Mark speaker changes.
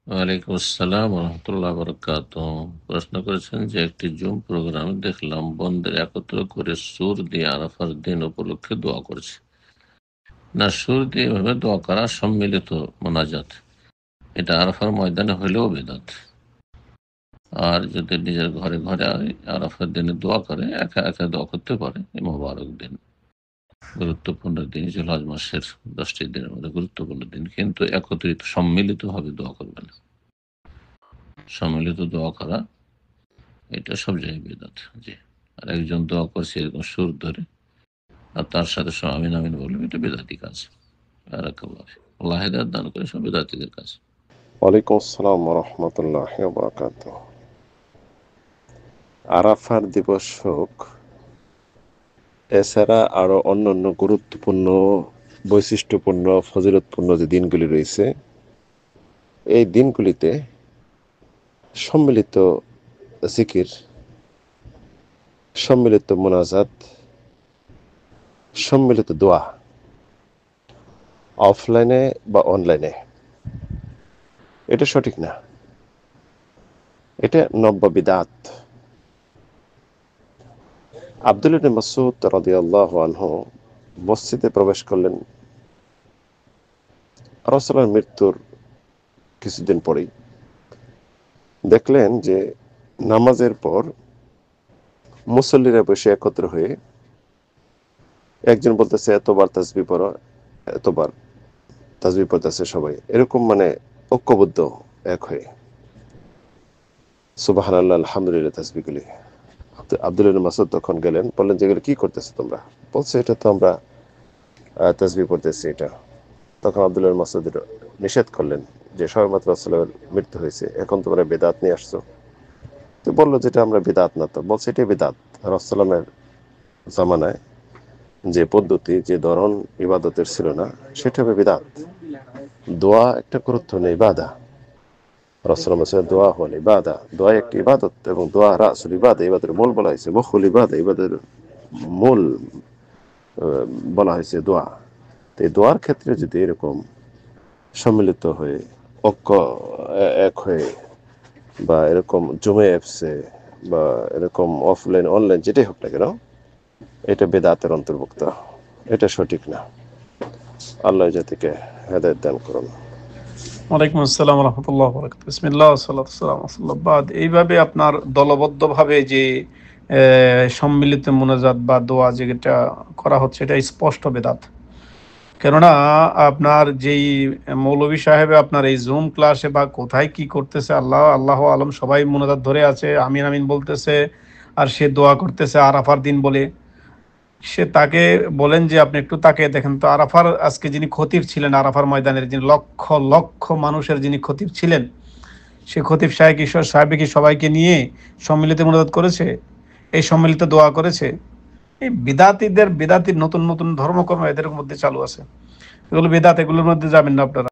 Speaker 1: ওয়ালাইকুম আসসালাম রহমতুল্লাহ বরকাত। প্রশ্ন করেছেন যে একটি জুম প্রোগ্রামে দেখলাম বন্ধের একত্র করে সুর দিয়ে আরাফার দিন উপলক্ষে দোয়া করছে। না, সুর দিয়ে এভাবে দোয়া করা সম্মিলিত মোনাজাত, এটা আরাফার ময়দানে হইলেও বেদাত। আর যদি নিজের ঘরে ঘরে আরাফার দিনে দোয়া করে, একা একা দোয়া করতে পারে। এই মোবারক দিন, গুরুত্বপূর্ণ দিন, জিলহজ মাসের 10টি দিনের মধ্যে গুরুত্বপূর্ণ দিন, কিন্তু একত্রিত সম্মিলিত ভাবে দোয়া করবে না। সম্মিলিত দোয়া করা এটা সব জায়গায় বেদাত। জি। আর একজন দোয়া করছে এরকম সুর ধরে, আর তার সাথে সব আমিন আমিন বলবে, এটা বেদাতি কাজ। আর আল্লাহ হেদায়েত দান করে, সব বেদাতিদের কাজ।
Speaker 2: ওয়ালাইকুম আসসালাম রহমতুল্লাহ বরকাত। আরাফার দিবস হোক, এছাড়া আরো অন্যান্য গুরুত্বপূর্ণ, বৈশিষ্ট্যপূর্ণ, ফজিলতপূর্ণ যে দিনগুলি রয়েছে, এই দিনগুলিতে সম্মিলিত জিকির, সম্মিলিত মোনাজাত, সম্মিলিত দোয়া, অফলাইনে বা অনলাইনে, এটা সঠিক না, এটা নব্য বিদাত। আব্দুল্লাহ ইবনে মাসউদ রাদিয়াল্লাহু আনহু মসজিদে প্রবেশ করলেন রাসূলের মৃত্যুর কিছুদিন পরেই। দেখলেন যে নামাজের পর মুসল্লিরা বসে একত্র হয়ে একজন বলতেছে এতবার তাসবিহ পড়ো, এতবার তাসবিহ পড়তেছে সবাই, এরকম মানে ঐক্যবদ্ধ এক হয়ে সুবহানাল্লাহ আলহামদুলিল্লাহ তাসবিহগুলি। আব্দুল্লাহ ইবনে মাসউদ তখন গেলেন, বললেন যে এগুলো কি করতেছো তোমরা? বলছে এটা তো আমরা তাসবিহ পড়তেছি এটা। তখন আব্দুল্লাহ ইবনে মাসউদ নিষেধ করলেন যে সবেমাত্র রাসূলের মৃত্যু হয়েছে, এখন তোমরা বেদাত নিয়ে আসছো। তো বললো যেটা আমরা বেদাত না, তো বলছে এটাই বেদাত। রাসূলের জামানায় যে পদ্ধতি, যে ধরন ইবাদতের ছিল না, সেটা হবে বিদাত। দোয়া একটা গুরুত্বপূর্ণ ইবাদা। রাসূল বলেছেন দোয়া হল ইবাদা, দোয়া একটি ইবাদত, এবং দোয়া রাসুল ইবাদা, ইবাদতের মূল বলা হয়েছে, মুখুল ইবাদা, ইবাদতের মূল বলা হয়েছে দোয়া। তো এই দোয়ার ক্ষেত্রে যদি এরকম সম্মিলিত হয়ে ঐক্য এক হয়ে, বা এরকম জুমে অ্যাপসে, বা এরকম অফলাইন অনলাইন যেটাই হোক না কেন, এটা বেদাতের অন্তর্ভুক্ত, এটা সঠিক না। আল্লাহ জাতিকে হেদায়েত দান করুন।
Speaker 3: ওয়ালাইকুম আসসালাম রহমতুল্লাহ বরকাত। বিসমিল্লাহ ওয়াসসালাতু ওয়াসসালামু আলা রাসূলিল্লাহ। বাদ এইভাবে আপনার দলবদ্ধভাবে যে সম্মিলিত মোনাজাত বা দোয়া যেটা করা হচ্ছে, এটা স্পষ্ট বেদাত। কেননা আপনার যেই মৌলভী সাহেবে আপনার এই জুম ক্লাসে বা কোথায় কি করতেছে, আল্লাহ আল্লাহ আলম, সবাই মোনাজাত ধরে আছে, আমিন আমিন বলতেছে, আর সে দোয়া করতেছে আরাফার দিন বলে। সে তাকে বলেন যে আপনি একটু তাকে দেখেন তো, আরাফার আজকে যিনি খতিব ছিলেন, আরাফার ময়দানের যিনি লক্ষ লক্ষ মানুষের যিনি খতিব ছিলেন, সে খতিব সাহেব কি সবাইকে নিয়ে সম্মিলিত মোনাজাত করেছে? এই সম্মিলিত দোয়া করেছে? এই বিদাতির নতুন নতুন ধর্মকর্ম এদের মধ্যে চালু আছে, এগুলো বিদাত, এগুলোর মধ্যে যাবেন না আপনারা।